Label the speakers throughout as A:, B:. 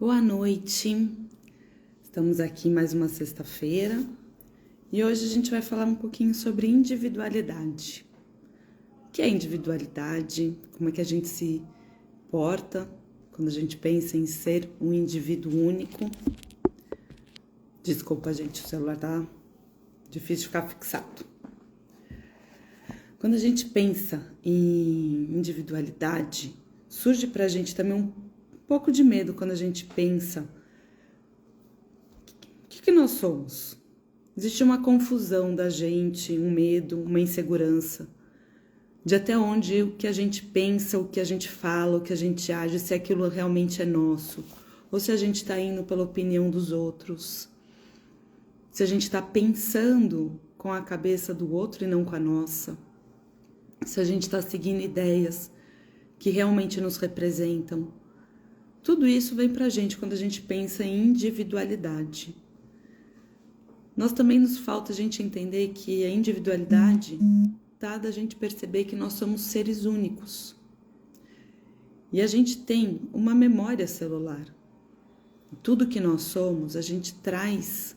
A: Boa noite, estamos aqui mais uma sexta-feira e hoje a gente vai falar um pouquinho sobre individualidade. O que é individualidade? Como é que a gente se porta quando a gente pensa em ser um indivíduo único? Desculpa, gente, o celular tá difícil de ficar fixado. Quando a gente pensa em individualidade, surge pra gente também um pouco de medo quando a gente pensa o que nós somos. Existe uma confusão da gente, um medo, uma insegurança de até onde o que a gente pensa, o que a gente fala, o que a gente age, se aquilo realmente é nosso, ou se a gente está indo pela opinião dos outros, se a gente está pensando com a cabeça do outro e não com a nossa, se a gente está seguindo ideias que realmente nos representam. Tudo isso vem pra gente quando a gente pensa em individualidade. Nós também nos falta a gente entender que a individualidade tá da gente perceber que nós somos seres únicos. E a gente tem uma memória celular. Tudo que nós somos, a gente traz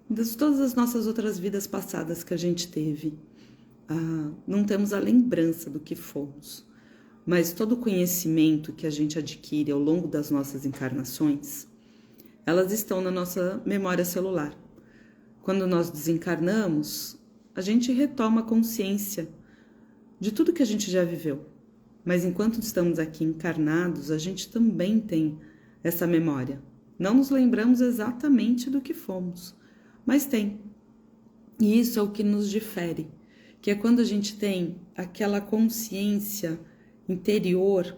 A: de todas as nossas outras vidas passadas que a gente teve. Não temos a lembrança do que fomos. Mas todo o conhecimento que a gente adquire ao longo das nossas encarnações, elas estão na nossa memória celular. Quando nós desencarnamos, a gente retoma a consciência de tudo que a gente já viveu. Mas enquanto estamos aqui encarnados, a gente também tem essa memória. Não nos lembramos exatamente do que fomos, mas tem. E isso é o que nos difere, que é quando a gente tem aquela consciência interior,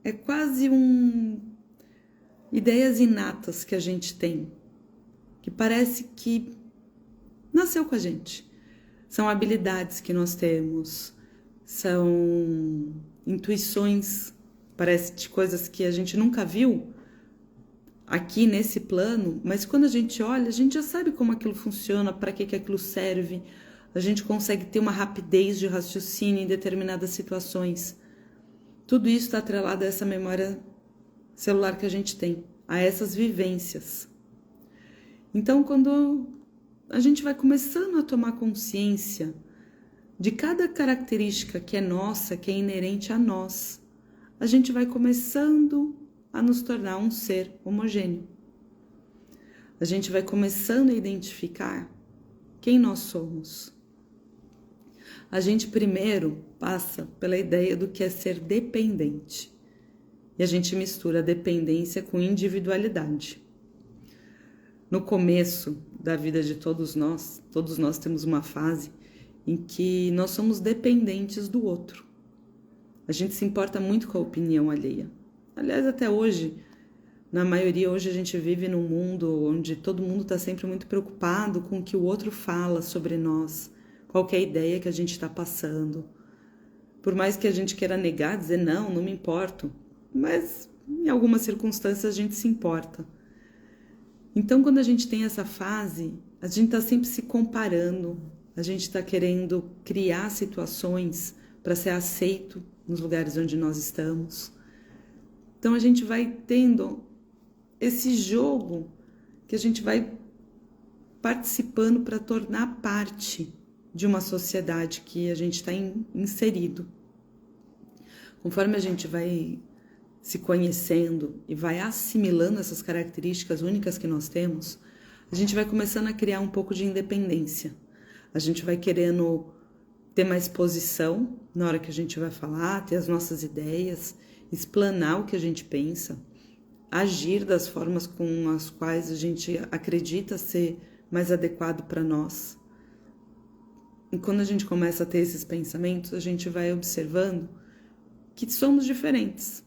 A: é quase ideias inatas que a gente tem, que parece que nasceu com a gente. São habilidades que nós temos, são intuições, parece de coisas que a gente nunca viu aqui nesse plano, mas quando a gente olha, a gente já sabe como aquilo funciona, para que aquilo serve, a gente consegue ter uma rapidez de raciocínio em determinadas situações. Tudo isso está atrelado a essa memória celular que a gente tem, a essas vivências. Então, quando a gente vai começando a tomar consciência de cada característica que é nossa, que é inerente a nós, a gente vai começando a nos tornar um ser homogêneo. A gente vai começando a identificar quem nós somos. A gente primeiro passa pela ideia do que é ser dependente. E a gente mistura dependência com individualidade. No começo da vida de todos nós temos uma fase em que nós somos dependentes do outro. A gente se importa muito com a opinião alheia. Aliás, até hoje, na maioria, hoje a gente vive num mundo onde todo mundo está sempre muito preocupado com o que o outro fala sobre nós, qualquer ideia que a gente está passando. Por mais que a gente queira negar, dizer não me importo, mas em algumas circunstâncias a gente se importa. Então, quando a gente tem essa fase, a gente está sempre se comparando, a gente está querendo criar situações para ser aceito nos lugares onde nós estamos. Então, a gente vai tendo esse jogo que a gente vai participando para tornar parte de uma sociedade que a gente está inserido. Conforme a gente vai se conhecendo e vai assimilando essas características únicas que nós temos, a gente vai começando a criar um pouco de independência. A gente vai querendo ter mais posição na hora que a gente vai falar, ter as nossas ideias, explanar o que a gente pensa, agir das formas com as quais a gente acredita ser mais adequado para nós. E quando a gente começa a ter esses pensamentos, a gente vai observando que somos diferentes.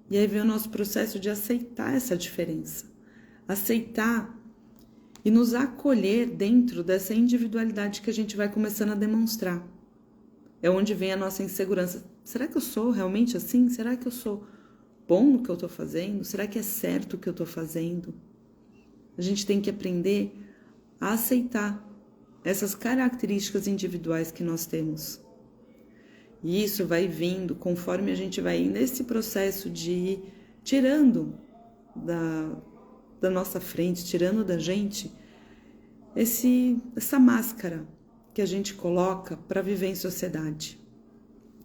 A: E aí vem o nosso processo de aceitar essa diferença. Aceitar e nos acolher dentro dessa individualidade que a gente vai começando a demonstrar. É onde vem a nossa insegurança. Será que eu sou realmente assim? Será que eu sou bom no que eu estou fazendo? Será que é certo o que eu estou fazendo? A gente tem que aprender a aceitar essas características individuais que nós temos. E isso vai vindo conforme a gente vai nesse processo de ir tirando da nossa frente, tirando da gente essa máscara que a gente coloca para viver em sociedade.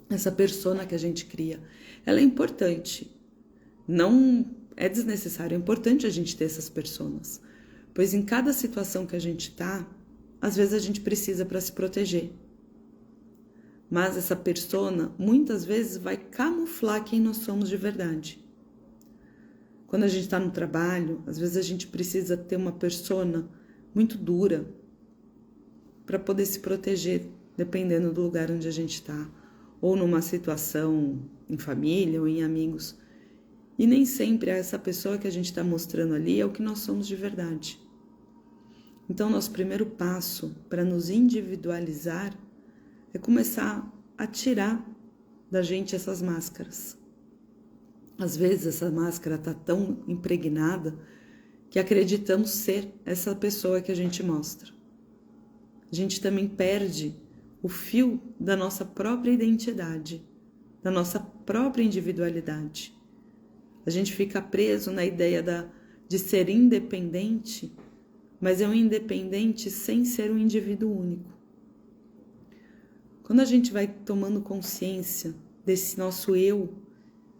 A: Essa persona que a gente cria, ela é importante. Não é desnecessário, é importante a gente ter essas personas. Pois em cada situação que a gente está, às vezes a gente precisa para se proteger. Mas essa persona, muitas vezes, vai camuflar quem nós somos de verdade. Quando a gente está no trabalho, às vezes a gente precisa ter uma persona muito dura para poder se proteger, dependendo do lugar onde a gente está, ou numa situação em família ou em amigos. E nem sempre essa pessoa que a gente está mostrando ali é o que nós somos de verdade. Então, nosso primeiro passo para nos individualizar é começar a tirar da gente essas máscaras. Às vezes essa máscara está tão impregnada que acreditamos ser essa pessoa que a gente mostra. A gente também perde o fio da nossa própria identidade, da nossa própria individualidade. A gente fica preso na ideia de ser independente, mas é um independente sem ser um indivíduo único. Quando a gente vai tomando consciência desse nosso eu,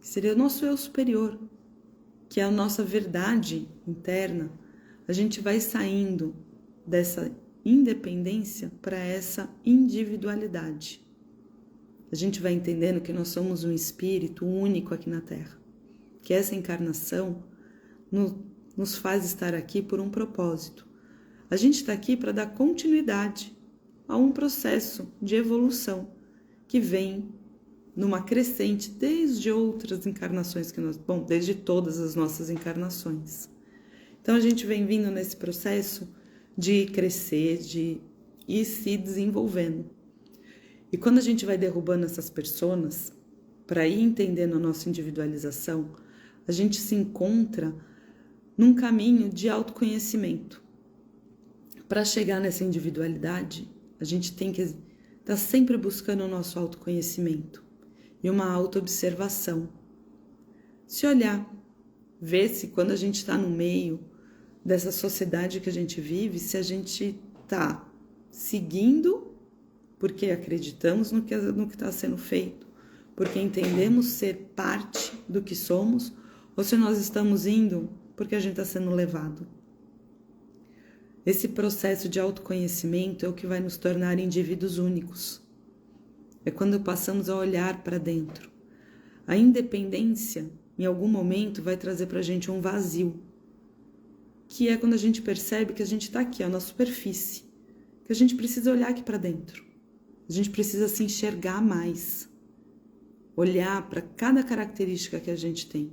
A: que seria o nosso eu superior, que é a nossa verdade interna, a gente vai saindo dessa independência para essa individualidade. A gente vai entendendo que nós somos um espírito único aqui na Terra, que essa encarnação nos faz estar aqui por um propósito. A gente está aqui para dar continuidade a um processo de evolução que vem numa crescente desde outras encarnações desde todas as nossas encarnações. Então a gente vem vindo nesse processo de crescer, de ir se desenvolvendo. E quando a gente vai derrubando essas personas, para ir entendendo a nossa individualização, a gente se encontra num caminho de autoconhecimento. Para chegar nessa individualidade, a gente tem que estar sempre buscando o nosso autoconhecimento e uma autoobservação. Se olhar, ver se quando a gente está no meio dessa sociedade que a gente vive, se a gente está seguindo porque acreditamos no que está sendo feito, porque entendemos ser parte do que somos, ou se nós estamos indo porque a gente está sendo levado. Esse processo de autoconhecimento é o que vai nos tornar indivíduos únicos. É quando passamos a olhar para dentro. A independência, em algum momento, vai trazer para a gente um vazio, que é quando a gente percebe que a gente está aqui, na superfície, que a gente precisa olhar aqui para dentro. A gente precisa se enxergar mais, olhar para cada característica que a gente tem.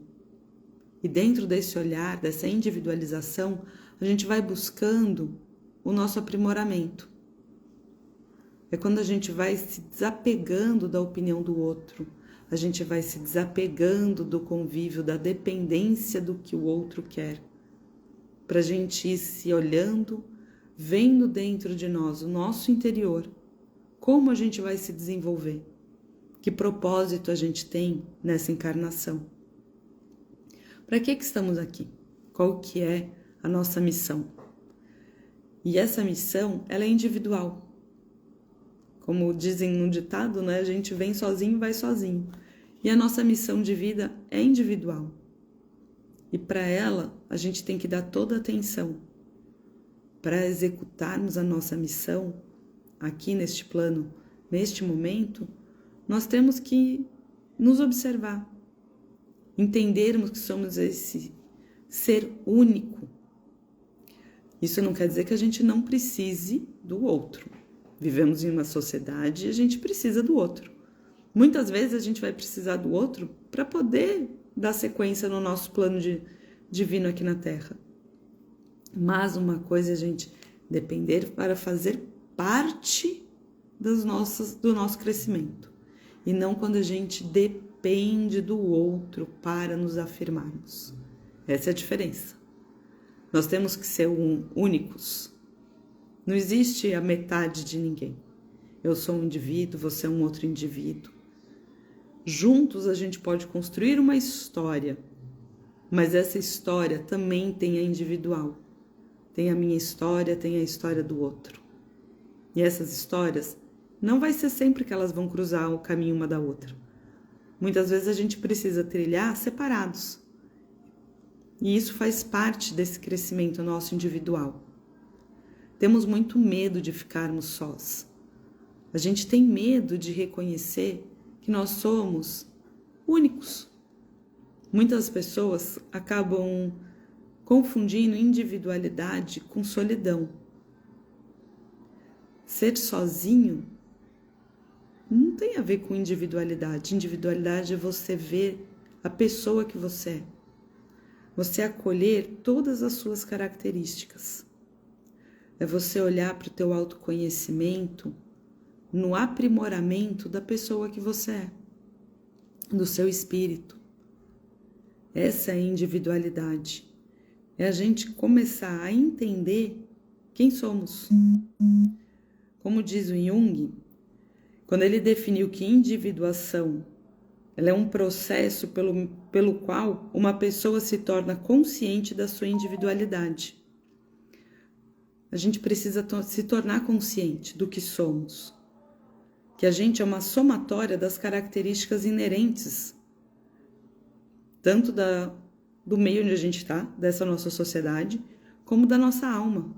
A: E dentro desse olhar, dessa individualização, a gente vai buscando o nosso aprimoramento. É quando a gente vai se desapegando da opinião do outro, a gente vai se desapegando do convívio, da dependência do que o outro quer, para a gente ir se olhando, vendo dentro de nós, o nosso interior, como a gente vai se desenvolver, que propósito a gente tem nessa encarnação. Para que estamos aqui? Qual que é a nossa missão? E essa missão, ela é individual. Como dizem no ditado, né? A gente vem sozinho e vai sozinho. E a nossa missão de vida é individual. E para ela, a gente tem que dar toda a atenção. Para executarmos a nossa missão aqui neste plano, neste momento, nós temos que nos observar. Entendermos que somos esse ser único. Isso não quer dizer que a gente não precise do outro. Vivemos em uma sociedade e a gente precisa do outro. Muitas vezes a gente vai precisar do outro para poder dar sequência no nosso plano divino aqui na Terra. Mas uma coisa é a gente depender para fazer parte do nosso crescimento. E não quando a gente depende do outro para nos afirmarmos. Essa é a diferença. Nós temos que ser únicos. Não existe a metade de ninguém. Eu sou um indivíduo, você é um outro indivíduo. Juntos a gente pode construir uma história Mas essa história também tem a individual. Tem a minha história, tem a história do outro. E essas histórias não vai ser sempre que elas vão cruzar o caminho uma da outra. Muitas vezes a gente precisa trilhar separados. E isso faz parte desse crescimento nosso individual. Temos muito medo de ficarmos sós. A gente tem medo de reconhecer que nós somos únicos. Muitas pessoas acabam confundindo individualidade com solidão. Ser sozinho não tem a ver com individualidade. Individualidade é você ver a pessoa que você é. Você acolher todas as suas características. É você olhar para o teu autoconhecimento no aprimoramento da pessoa que você é, do seu espírito. Essa é a individualidade. É a gente começar a entender quem somos. Como diz o Jung, quando ele definiu que individuação ela é um processo pelo qual uma pessoa se torna consciente da sua individualidade. A gente precisa se tornar consciente do que somos. Que a gente é uma somatória das características inerentes, tanto do meio onde a gente está, dessa nossa sociedade, como da nossa alma,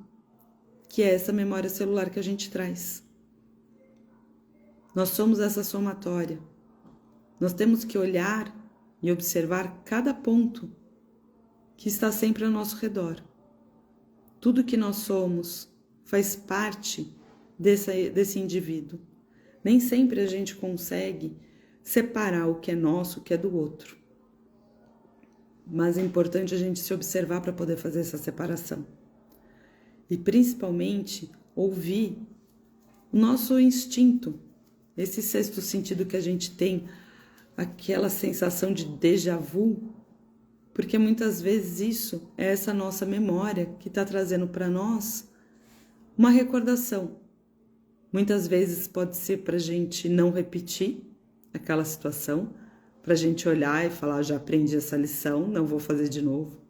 A: que é essa memória celular que a gente traz. Nós somos essa somatória. Nós temos que olhar e observar cada ponto que está sempre ao nosso redor. Tudo que nós somos faz parte desse indivíduo. Nem sempre a gente consegue separar o que é nosso, o que é do outro. Mas é importante a gente se observar para poder fazer essa separação. E principalmente ouvir o nosso instinto, esse sexto sentido que a gente tem, aquela sensação de déjà vu, porque muitas vezes isso é essa nossa memória que está trazendo para nós uma recordação. Muitas vezes pode ser para a gente não repetir aquela situação, para a gente olhar e falar, já aprendi essa lição, não vou fazer de novo.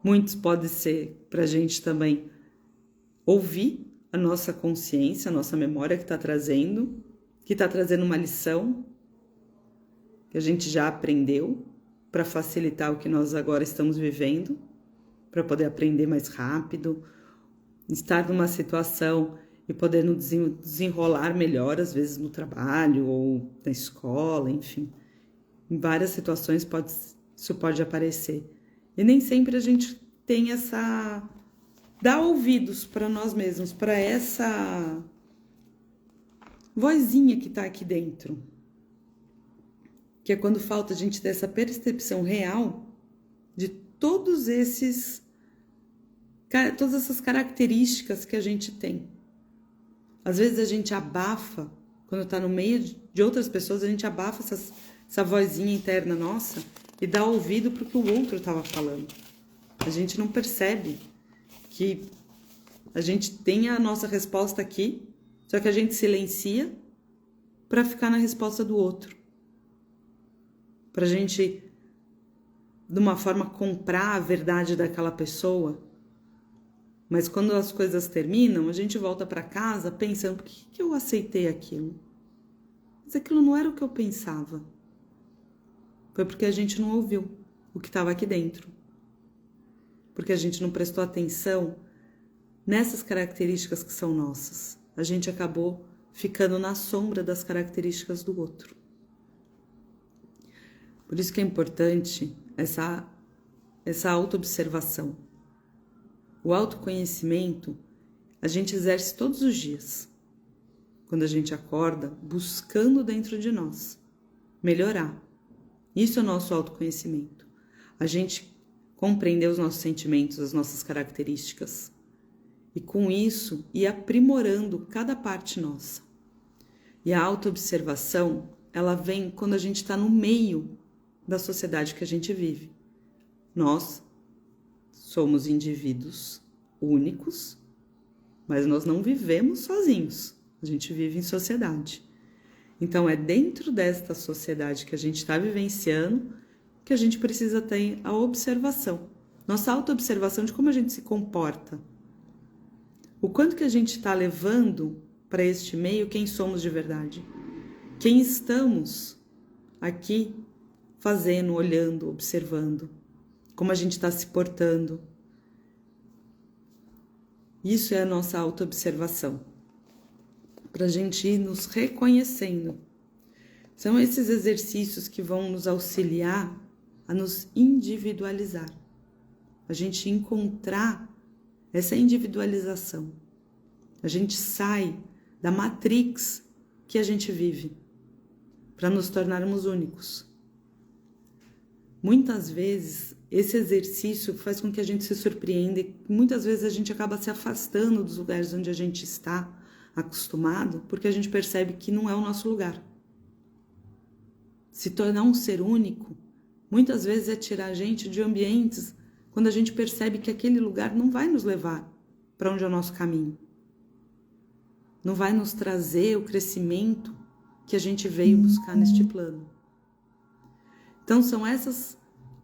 A: Muitos pode ser para a gente também ouvir a nossa consciência, a nossa memória que está trazendo uma lição que a gente já aprendeu para facilitar o que nós agora estamos vivendo, para poder aprender mais rápido, estar numa situação e poder nos desenrolar melhor, às vezes no trabalho ou na escola, enfim. Em várias situações isso pode aparecer. E nem sempre a gente tem dá ouvidos para nós mesmos, para essa vozinha que está aqui dentro. Que é quando falta a gente ter essa percepção real de todas essas características que a gente tem. Às vezes a gente abafa, quando está no meio de outras pessoas, a gente abafa essa vozinha interna nossa e dá ouvido para o que o outro estava falando. A gente não percebe que a gente tem a nossa resposta aqui, só que a gente silencia para ficar na resposta do outro. Para a gente, de uma forma, comprar a verdade daquela pessoa. Mas quando as coisas terminam, a gente volta para casa pensando, por que eu aceitei aquilo? Mas aquilo não era o que eu pensava. Foi porque a gente não ouviu o que estava aqui dentro. Porque a gente não prestou atenção nessas características que são nossas. A gente acabou ficando na sombra das características do outro. Por isso que é importante essa autoobservação. O autoconhecimento a gente exerce todos os dias. Quando a gente acorda, buscando dentro de nós melhorar. Isso é o nosso autoconhecimento. A gente compreender os nossos sentimentos, as nossas características. E com isso, ir aprimorando cada parte nossa. E a autoobservação, ela vem quando a gente está no meio da sociedade que a gente vive. Nós somos indivíduos únicos, mas nós não vivemos sozinhos. A gente vive em sociedade. Então, é dentro desta sociedade que a gente está vivenciando que a gente precisa ter a observação, nossa autoobservação de como a gente se comporta. O quanto que a gente está levando para este meio quem somos de verdade. Quem estamos aqui fazendo, olhando, observando. Como a gente está se portando. Isso é a nossa autoobservação. Para a gente ir nos reconhecendo. São esses exercícios que vão nos auxiliar a nos individualizar. A gente encontrar essa individualização. A gente sai da matrix que a gente vive para nos tornarmos únicos. Muitas vezes, esse exercício faz com que a gente se surpreenda e muitas vezes a gente acaba se afastando dos lugares onde a gente está acostumado porque a gente percebe que não é o nosso lugar. Se tornar um ser único, muitas vezes é tirar a gente de ambientes quando a gente percebe que aquele lugar não vai nos levar para onde é o nosso caminho. Não vai nos trazer o crescimento que a gente veio buscar neste plano. Então são essas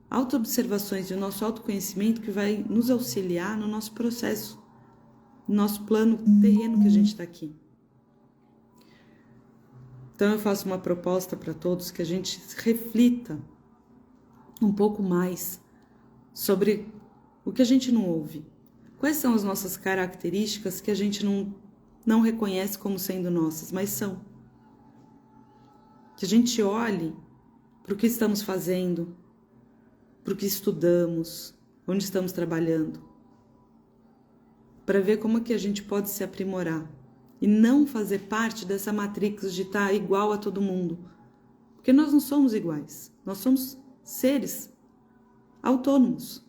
A: autoobservações e o nosso autoconhecimento que vai nos auxiliar no nosso processo, no nosso plano terreno que a gente está aqui. Então eu faço uma proposta para todos que a gente reflita um pouco mais sobre o que a gente não ouve. Quais são as nossas características que a gente não reconhece como sendo nossas, mas são. Que a gente olhe para o que estamos fazendo, para o que estudamos, onde estamos trabalhando, para ver como é que a gente pode se aprimorar e não fazer parte dessa matrix de estar igual a todo mundo, porque nós não somos iguais, nós somos seres autônomos.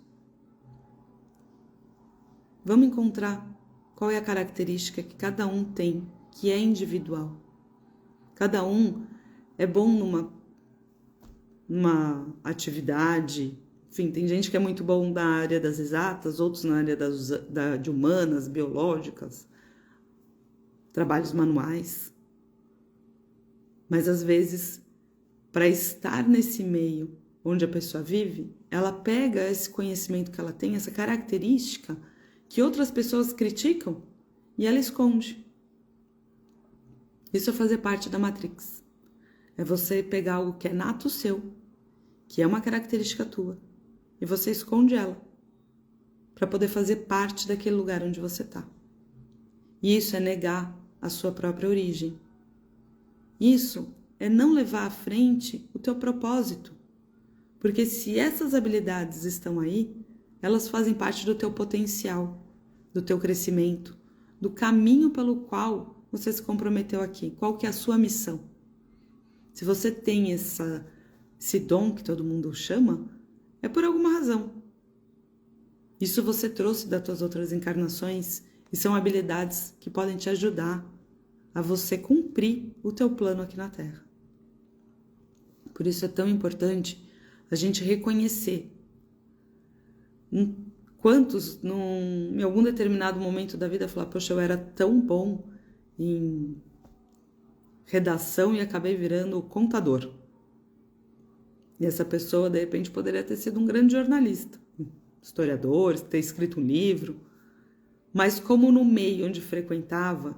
A: Vamos encontrar qual é a característica que cada um tem, que é individual. Cada um é bom numa atividade, enfim, tem gente que é muito bom na área das exatas, outros na área de humanas, biológicas, trabalhos manuais. Mas às vezes, para estar nesse meio onde a pessoa vive, ela pega esse conhecimento que ela tem, essa característica que outras pessoas criticam e ela esconde. Isso é fazer parte da Matrix. É você pegar algo que é nato seu, que é uma característica tua, e você esconde ela para poder fazer parte daquele lugar onde você está. E isso é negar a sua própria origem. Isso é não levar à frente o teu propósito. Porque se essas habilidades estão aí, elas fazem parte do teu potencial, do teu crescimento, do caminho pelo qual você se comprometeu aqui. Qual que é a sua missão? Se você tem esse dom que todo mundo chama, é por alguma razão. Isso você trouxe das tuas outras encarnações e são habilidades que podem te ajudar a você cumprir o teu plano aqui na Terra. Por isso é tão importante a gente reconhecer quantos em algum determinado momento da vida falar, poxa, eu era tão bom em redação e acabei virando contador. E essa pessoa, de repente, poderia ter sido um grande jornalista, historiador, ter escrito um livro, mas como no meio onde frequentava,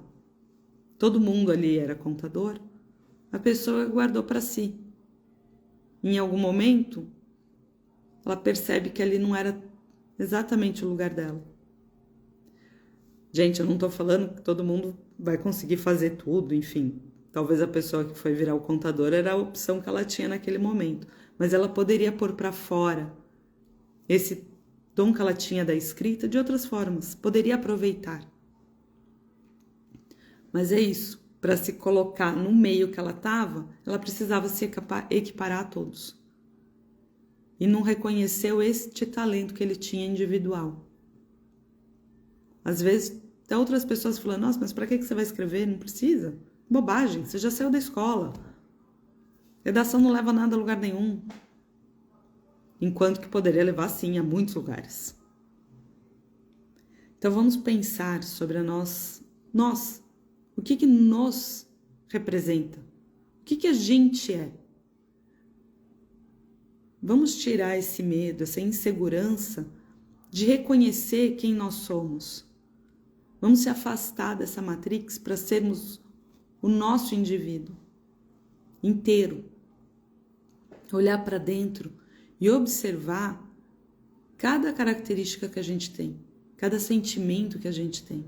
A: todo mundo ali era contador, a pessoa guardou para si. Em algum momento, ela percebe que ali não era exatamente o lugar dela. Gente, eu não estou falando que todo mundo vai conseguir fazer tudo, enfim. Talvez a pessoa que foi virar o contador era a opção que ela tinha naquele momento. Mas ela poderia pôr para fora esse dom que ela tinha da escrita de outras formas. Poderia aproveitar. Mas é isso. Para se colocar no meio que ela estava, ela precisava se equiparar a todos. E não reconheceu este talento que ele tinha individual. Às vezes, até outras pessoas falam, nossa, mas para que você vai escrever? Não precisa. Bobagem, você já saiu da escola. Redação não leva nada a lugar nenhum. Enquanto que poderia levar, sim, a muitos lugares. Então vamos pensar sobre nós. O que nos representa? O que a gente é? Vamos tirar esse medo, essa insegurança de reconhecer quem nós somos. Vamos se afastar dessa matrix para sermos o nosso indivíduo inteiro. Olhar para dentro e observar cada característica que a gente tem, cada sentimento que a gente tem.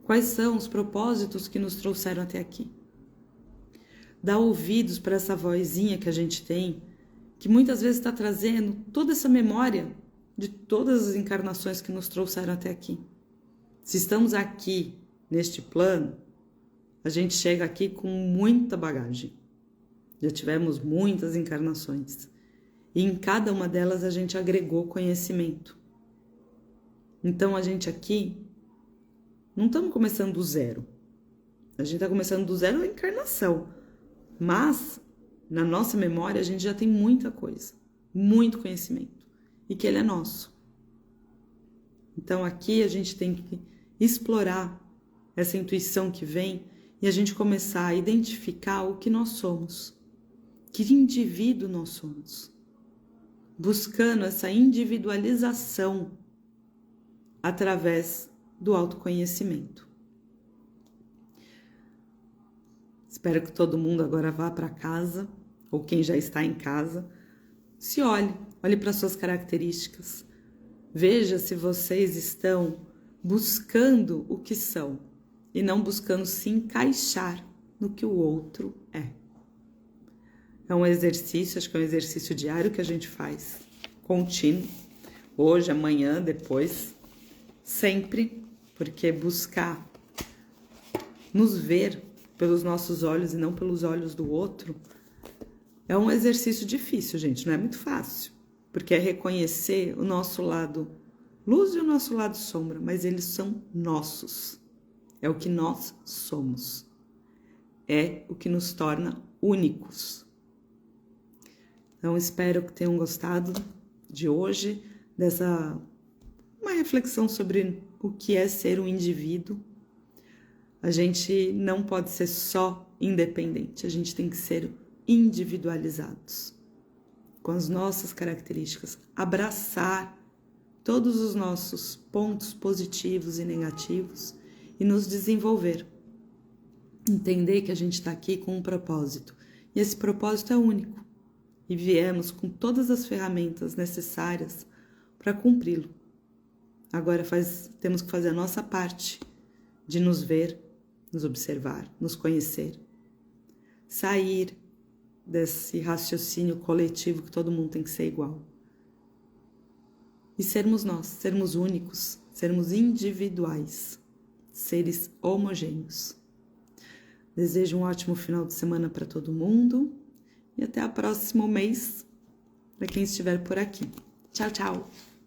A: Quais são os propósitos que nos trouxeram até aqui? Dar ouvidos para essa vozinha que a gente tem, que muitas vezes está trazendo toda essa memória de todas as encarnações que nos trouxeram até aqui. Se estamos aqui neste plano, a gente chega aqui com muita bagagem. Já tivemos muitas encarnações. E em cada uma delas a gente agregou conhecimento. Então a gente aqui não estamos começando do zero. A gente está começando do zero a encarnação. Mas na nossa memória a gente já tem muita coisa, muito conhecimento. E que ele é nosso. Então aqui a gente tem que explorar essa intuição que vem e a gente começar a identificar o que nós somos. Que indivíduo nós somos. Buscando essa individualização através do autoconhecimento. Espero que todo mundo agora vá para casa, ou quem já está em casa, se olhe para suas características. Veja se vocês estão buscando o que são e não buscando se encaixar no que o outro é. É um exercício, acho que é um exercício diário que a gente faz, contínuo, hoje, amanhã, depois, sempre, porque buscar nos ver pelos nossos olhos e não pelos olhos do outro é um exercício difícil, gente, não é muito fácil, porque é reconhecer o nosso lado luz e o nosso lado sombra, mas eles são nossos, é o que nós somos, é o que nos torna únicos. Então, espero que tenham gostado de hoje, uma reflexão sobre o que é ser um indivíduo. A gente não pode ser só independente, a gente tem que ser individualizados, com as nossas características, abraçar todos os nossos pontos positivos e negativos e nos desenvolver. Entender que a gente está aqui com um propósito, e esse propósito é único. E viemos com todas as ferramentas necessárias para cumpri-lo. Agora temos que fazer a nossa parte de nos ver, nos observar, nos conhecer. Sair desse raciocínio coletivo que todo mundo tem que ser igual. E sermos nós, sermos únicos, sermos individuais, seres homogêneos. Desejo um ótimo final de semana para todo mundo. E até o próximo mês, para quem estiver por aqui. Tchau, tchau!